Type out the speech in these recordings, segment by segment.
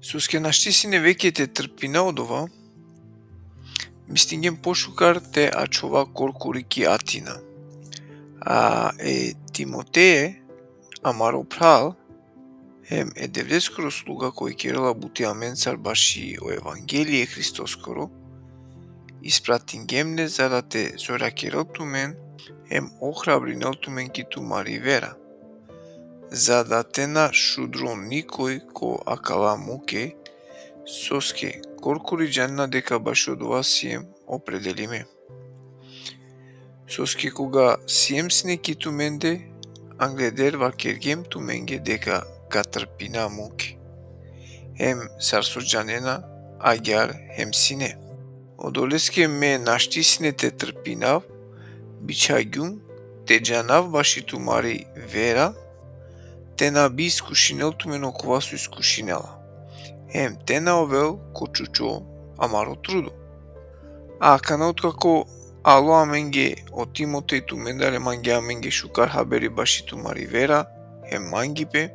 Соске наштисине веќе те трпина од ова, мистинген пошукар те ачова коркурики атина. Тимотее, амаро прал, е девдескоро слуга кој керела бутија менцар баши о Евангелие Христоскоро, испратингемне за да те зоракеротумен, охрабринотумен ки тумари вера, за да те на шудрон никој ко акала муке, соске коркури джанна дека баш од ова сием определиме. Соске кога сием сне ки туменде, англедер вакергем туменге дека катрпина муке. Сарсоджанена агјар сине. Одолеске ме наштисне те трпинав, бичагјун, те джанав баши тумари вера, те на би искушинел тумен окова со искушинела. Те на овел ко чучо амаро трудо. Кана откако ало аменге од Тимотеј тумендаре манге аменге шукар хабери баши тумари вера, мангипе,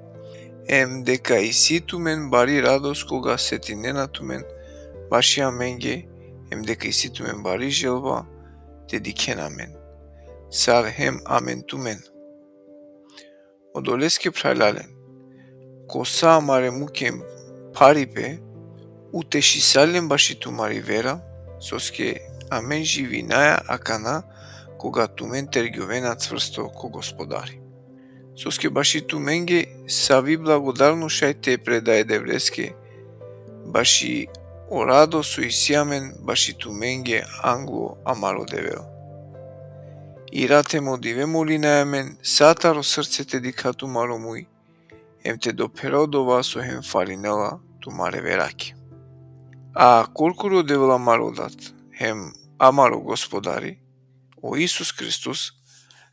дека и си тумен бари радост кога сетинена тумен баши аменге, дека и си тумен бари желба, те дикен амен. Сар амен тумен. Одолеске пралален, коса амаре мукем парипе, утеши сален баши тумари вера, соске амен живи наја акана кога тумен тергјовена цврсто ко Господари. Соске баши туменге сави благодарно шајте предај девреске, баши орадо со исиамен баши туменге англо амаро девел. Ирате модиве моли најамен, сатаро срцете дика тумаро муј, те доперо дова со фаринела тумаре вераки. Коркуро девел амаро дат, амаро Господари, о Исус Христос,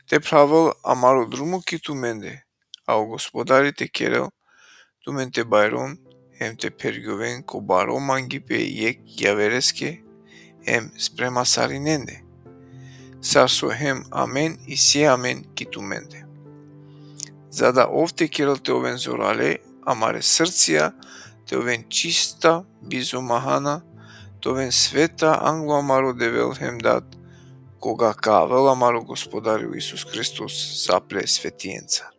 те правил амаро друмо ки туменде, о Господари те керел, тумен те бајрон, те пергјовен ко баро мангипе јек јавереске, спрема сариненде. Сарсо амен и си амен ки туменде. За да овте керел те овен зорале, амаре срција, те овен чиста, бизомахана, те овен света англо амаро девел дат, кога кавел амаро Господари Исус Христос запре светиенца.